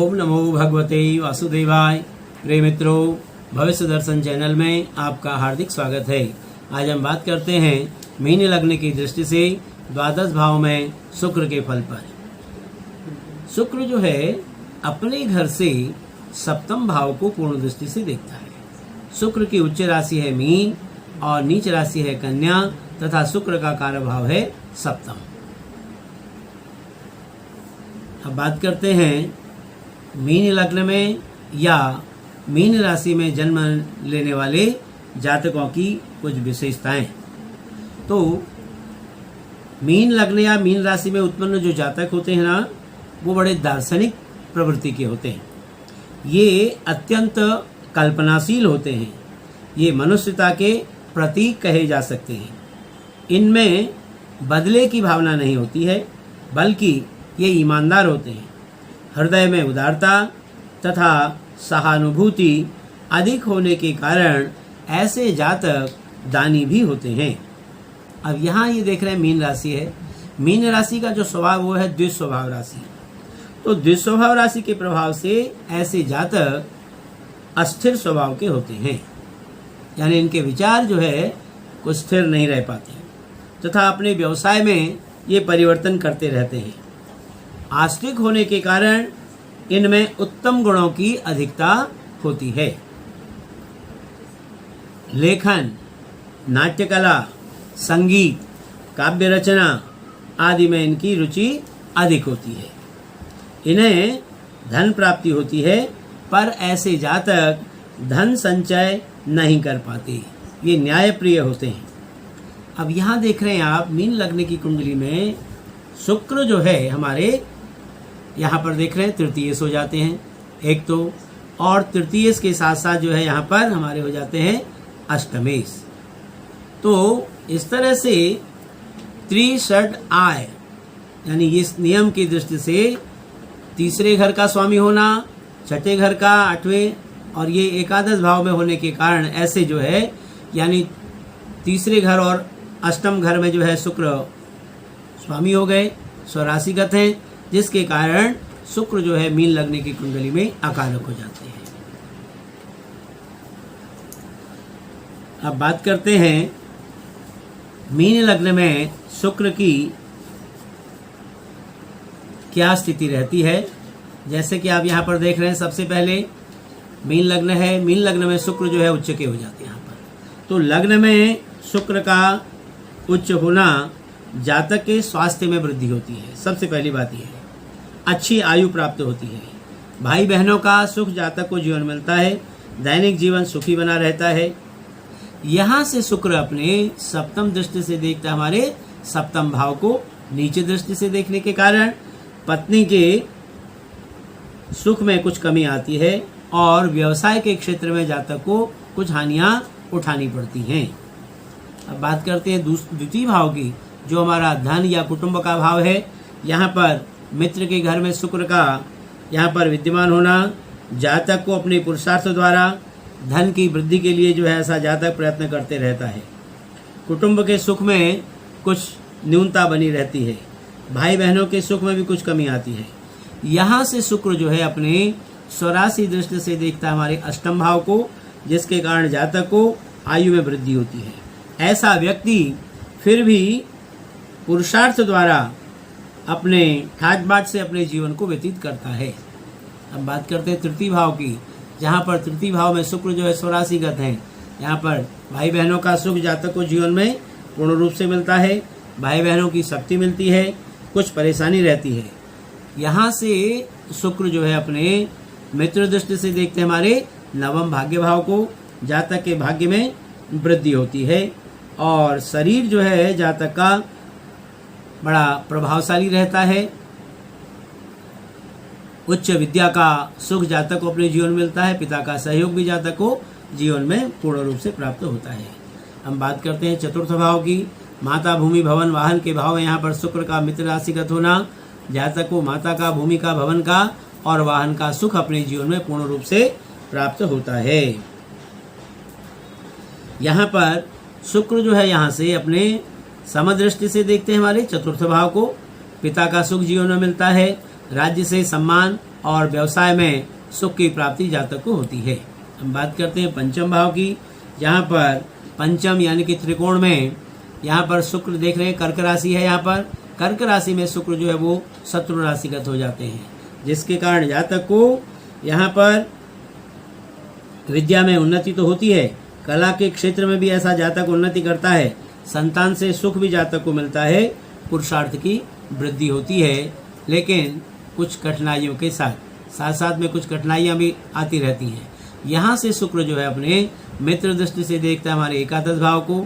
ओम नमो भगवते वासुदेवाय। प्रिय मित्रों, भविष्य दर्शन चैनल में आपका हार्दिक स्वागत है। आज हम बात करते हैं मीन लग्न की दृष्टि से द्वादश भाव में शुक्र के फल पर। शुक्र जो है अपने घर से सप्तम भाव को पूर्ण दृष्टि से देखता है। शुक्र की उच्च राशि है मीन और नीच राशि है कन्या तथा शुक्र का कार्य भाव है सप्तम। अब बात करते हैं मीन लग्न में या मीन राशि में जन्म लेने वाले जातकों की कुछ विशेषताएं। तो मीन लग्न या मीन राशि में उत्पन्न जो जातक होते हैं ना, वो बड़े दार्शनिक प्रवृत्ति के होते हैं। ये अत्यंत कल्पनाशील होते हैं। ये मनुष्यता के प्रतीक कहे जा सकते हैं। इनमें बदले की भावना नहीं होती है, बल्कि ये ईमानदार होते हैं। हृदय में उदारता तथा सहानुभूति अधिक होने के कारण ऐसे जातक दानी भी होते हैं। अब यहाँ ये देख रहे हैं मीन राशि है। मीन राशि का जो स्वभाव वो है द्विस्वभाव राशि। तो द्विस्वभाव राशि के प्रभाव से ऐसे जातक अस्थिर स्वभाव के होते हैं, यानी इनके विचार जो है कुछ स्थिर नहीं रह पाते तथा अपने व्यवसाय में ये परिवर्तन करते रहते हैं। आस्तिक होने के कारण इनमें उत्तम गुणों की अधिकता होती है। लेखन, नाट्य कला, संगीत, काव्य रचना आदि में इनकी रुचि अधिक होती है। इन्हें धन प्राप्ति होती है, पर ऐसे जातक धन संचय नहीं कर पाते। ये न्यायप्रिय होते हैं। अब यहाँ देख रहे हैं आप मीन लग्न की कुंडली में शुक्र जो है हमारे यहाँ पर देख रहे हैं तृतीयेश हो जाते हैं एक तो, और तृतीयेश के साथ साथ जो है यहाँ पर हमारे हो जाते हैं अष्टमेश। तो इस तरह से त्रिषड आय, यानी इस नियम की दृष्टि से तीसरे घर का स्वामी होना, छठे घर का, आठवें और ये एकादश भाव में होने के कारण ऐसे जो है, यानी तीसरे घर और अष्टम घर में जो है शुक्र स्वामी हो गए, स्वराशिगत हैं, जिसके कारण शुक्र जो है मीन लग्न की कुंडली में अकारक हो जाते हैं। अब बात करते हैं मीन लग्न में शुक्र की क्या स्थिति रहती है। जैसे कि आप यहाँ पर देख रहे हैं, सबसे पहले मीन लग्न है। मीन लग्न में शुक्र जो है उच्च के हो जाते हैं यहाँ पर। तो लग्न में शुक्र का उच्च होना जातक के स्वास्थ्य में वृद्धि होती है। सबसे पहली बात यह है, अच्छी आयु प्राप्त होती है। भाई बहनों का सुख जातक को जीवन मिलता है। दैनिक जीवन सुखी बना रहता है। यहाँ से शुक्र अपने सप्तम दृष्टि से देखता है हमारे सप्तम भाव को। नीचे दृष्टि से देखने के कारण पत्नी के सुख में कुछ कमी आती है और व्यवसाय के क्षेत्र में जातक को कुछ हानियां उठानी पड़ती हैं। अब बात करते हैं द्वितीय भाव की, जो हमारा धन या कुटुंब का भाव है। यहाँ पर मित्र के घर में शुक्र का यहाँ पर विद्यमान होना जातक को अपने पुरुषार्थ द्वारा धन की वृद्धि के लिए जो है ऐसा जातक प्रयत्न करते रहता है। कुटुंब के सुख में कुछ न्यूनता बनी रहती है। भाई बहनों के सुख में भी कुछ कमी आती है। यहाँ से शुक्र जो है अपने स्वराशि दृष्टि से देखता है हमारे अष्टम भाव को, जिसके कारण जातक को आयु में वृद्धि होती है। ऐसा व्यक्ति फिर भी पुरुषार्थ द्वारा अपने ठाट बाट से अपने जीवन को व्यतीत करता है। अब बात करते हैं तृतीय भाव की, जहाँ पर तृतीय भाव में शुक्र जो है स्वराशिगत हैं। यहाँ पर भाई बहनों का सुख जातक को जीवन में पूर्ण रूप से मिलता है। भाई बहनों की शक्ति मिलती है, कुछ परेशानी रहती है। यहाँ से शुक्र जो है अपने मित्र दृष्टि से देखते हैं हमारे नवम भाग्य भाव को। जातक के भाग्य में वृद्धि होती है और शरीर जो है जातक का बड़ा प्रभावशाली रहता है। उच्च विद्या का सुख जातक को अपने जीवन में मिलता है। पिता का सहयोग भी जातक को जीवन में पूर्ण रूप से प्राप्त होता है। हम बात करते हैं चतुर्थ भाव की। माता, भूमि, भवन, वाहन के भाव में यहाँ पर शुक्र का मित्र राशिगत होना जातक को माता का, भूमि का, भवन का और वाहन का सुख अपने जीवन में पूर्ण रूप से प्राप्त होता है। यहाँ पर शुक्र जो है यहाँ से अपने समदृष्टि से देखते हैं हमारे चतुर्थ भाव को। पिता का सुख जीवन में मिलता है। राज्य से सम्मान और व्यवसाय में सुख की प्राप्ति जातक को होती है। हम बात करते हैं पंचम भाव की, जहाँ पर पंचम यानी कि त्रिकोण में यहाँ पर शुक्र देख रहे हैं, कर्क राशि है। यहाँ पर कर्क राशि में शुक्र जो है वो शत्रु राशिगत हो जाते हैं, जिसके कारण जातक को यहाँ पर विद्या में उन्नति तो होती है, कला के क्षेत्र में भी ऐसा जातक उन्नति करता है, संतान से सुख भी जातक को मिलता है, पुरुषार्थ की वृद्धि होती है, लेकिन कुछ कठिनाइयों के साथ साथ में कुछ कठिनाइयाँ भी आती रहती हैं। यहाँ से शुक्र जो है अपने मित्र दृष्टि से देखता है हमारे एकादश भाव को,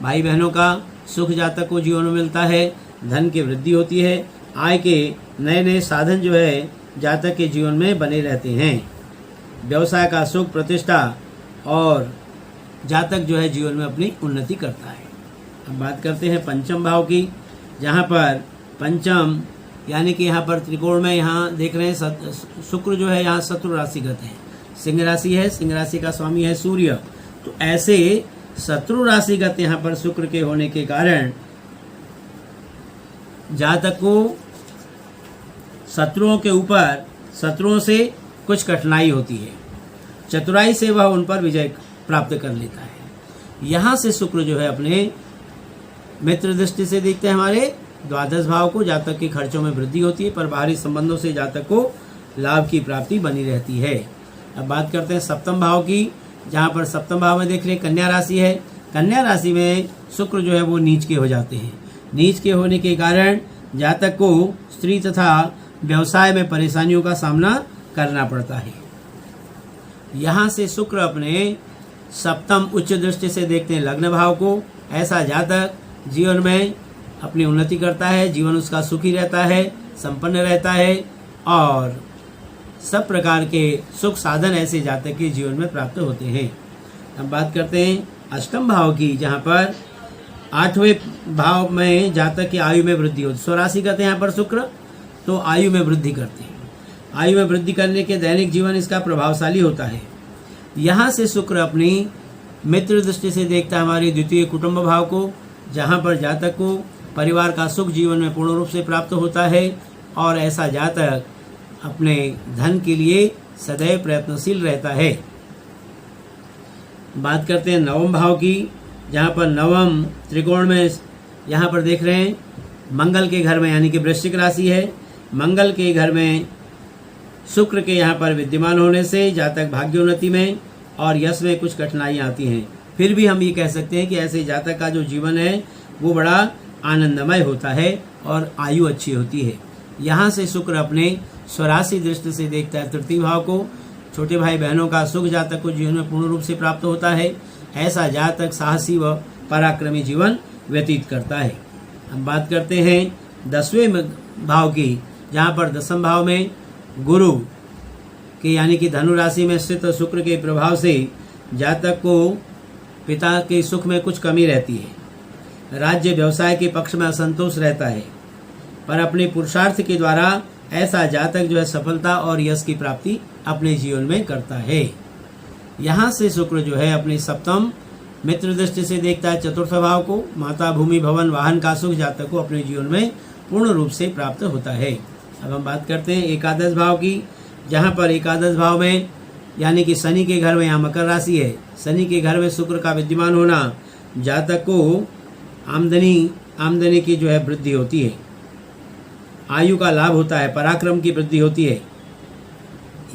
भाई बहनों का सुख जातक को जीवन में मिलता है, धन की वृद्धि होती है, आय के नए नए साधन जो है जातक के जीवन में बने रहते हैं, व्यवसाय का सुख प्रतिष्ठा और जातक जो है जीवन में अपनी उन्नति करता है। अब बात करते हैं पंचम भाव की, जहाँ पर पंचम यानी कि यहाँ पर त्रिकोण में यहाँ देख रहे हैं शुक्र जो है यहाँ शत्रु राशिगत है, सिंह राशि है, सिंह राशि का स्वामी है सूर्य। तो ऐसे शत्रु राशिगत यहाँ पर शुक्र के होने के कारण जातक को शत्रुओं के ऊपर शत्रुओं से कुछ कठिनाई होती है, चतुराई से वह उन पर विजय प्राप्त कर लेता है। यहाँ से शुक्र जो है अपने मित्र दृष्टि से देखते हैं हमारे द्वादश भाव को, जातक के खर्चों में वृद्धि होती है, पर बाहरी संबंधों से जातक को लाभ की प्राप्ति बनी रहती है। अब बात करते हैं सप्तम भाव की, जहाँ पर सप्तम भाव में देख रहे हैं कन्या राशि है। कन्या राशि में शुक्र जो है वो नीच के हो जाते हैं, नीच के होने के कारण जातक को स्त्री तथा व्यवसाय में परेशानियों का सामना करना पड़ता है। यहाँ से शुक्र अपने सप्तम उच्च दृष्टि से देखते हैं लग्न भाव को, ऐसा जातक जीवन में अपनी उन्नति करता है, जीवन उसका सुखी रहता है, संपन्न रहता है और सब प्रकार के सुख साधन ऐसे जातक के जीवन में प्राप्त होते हैं। अब बात करते हैं अष्टम भाव की, जहाँ पर आठवें भाव में जातक की आयु में वृद्धि होती है। स्वराशि कहते हैं यहाँ पर शुक्र, तो आयु में वृद्धि करते हैं। आयु में वृद्धि करने के दैनिक जीवन इसका प्रभावशाली होता है। यहाँ से शुक्र अपनी मित्र दृष्टि से देखता है हमारी द्वितीय कुटुंब भाव को, जहाँ पर जातक को परिवार का सुख जीवन में पूर्ण रूप से प्राप्त होता है और ऐसा जातक अपने धन के लिए सदैव प्रयत्नशील रहता है। बात करते हैं नवम भाव की, जहाँ पर नवम त्रिकोण में यहाँ पर देख रहे हैं मंगल के घर में यानी कि वृश्चिक राशि है। मंगल के घर में शुक्र के यहाँ पर विद्यमान होने से जातक भाग्योन्नति में और यश में कुछ कठिनाइयाँ आती हैं। फिर भी हम ये कह सकते हैं कि ऐसे जातक का जो जीवन है वो बड़ा आनंदमय होता है और आयु अच्छी होती है। यहाँ से शुक्र अपने स्वराशि दृष्टि से देखता है तृतीय भाव को, छोटे भाई बहनों का सुख जातक को जीवन में पूर्ण रूप से प्राप्त होता है। ऐसा जातक साहसी व पराक्रमी जीवन व्यतीत करता है। हम बात करते हैं दसवें भाव की, जहाँ पर दसम भाव में गुरु के यानी कि धनु राशि में स्थित शुक्र के प्रभाव से जातक को पिता के सुख में कुछ कमी रहती है, राज्य व्यवसाय के पक्ष में असंतोष रहता है, पर अपने पुरुषार्थ के द्वारा ऐसा जातक जो है सफलता और यश की प्राप्ति अपने जीवन में करता है। यहाँ से शुक्र जो है अपने सप्तम मित्र दृष्टि से देखता है चतुर्थ भाव को, माता भूमि भवन वाहन का सुख जातक को अपने जीवन में पूर्ण रूप से प्राप्त होता है। अब हम बात करते हैं एकादश भाव की, जहाँ पर एकादश भाव में यानी कि शनि के घर में, यहाँ मकर राशि है, शनि के घर में शुक्र का विद्यमान होना जातक को आमदनी की जो है वृद्धि होती है, आयु का लाभ होता है, पराक्रम की वृद्धि होती है।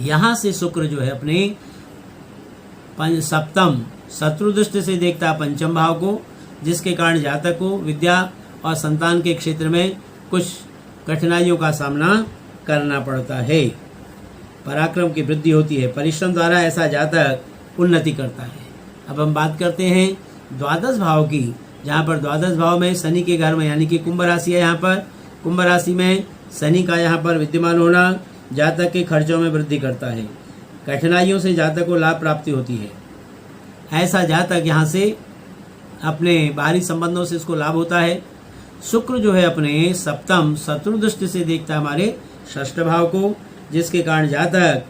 यहाँ से शुक्र जो है अपने सप्तम शत्रु दृष्टि से देखता है पंचम भाव को, जिसके कारण जातक को विद्या और संतान के क्षेत्र में कुछ कठिनाइयों का सामना करना पड़ता है, पराक्रम की वृद्धि होती है, परिश्रम द्वारा ऐसा जातक उन्नति करता है। अब हम बात करते हैं द्वादश भाव की, जहाँ पर द्वादश भाव में शनि के घर में यानी कि कुंभ राशि है। यहाँ पर कुंभ राशि में शनि का यहाँ पर विद्यमान होना जातक के खर्चों में वृद्धि करता है, कठिनाइयों से जातक को लाभ प्राप्ति होती है। ऐसा जातक यहाँ से अपने बाहरी संबंधों से इसको लाभ होता है। शुक्र जो है अपने सप्तम शत्रु दृष्टि से देखता है हमारे षष्ठ भाव को, जिसके कारण जातक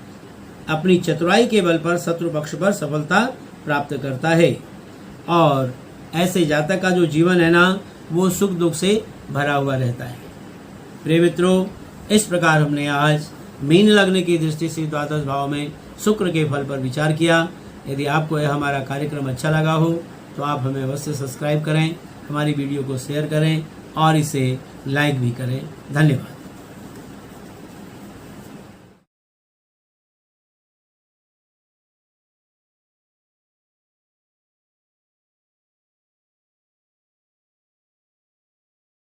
अपनी चतुराई के बल पर शत्रु पक्ष पर सफलता प्राप्त करता है और ऐसे जातक का जो जीवन है ना वो सुख दुख से भरा हुआ रहता है। प्रिय मित्रों, इस प्रकार हमने आज मीन लग्न की दृष्टि से द्वादश भाव में शुक्र के फल पर विचार किया। यदि आपको यह हमारा कार्यक्रम अच्छा लगा हो तो आप हमें अवश्य सब्सक्राइब करें, हमारी वीडियो को शेयर करें और इसे लाइक भी करें। धन्यवाद।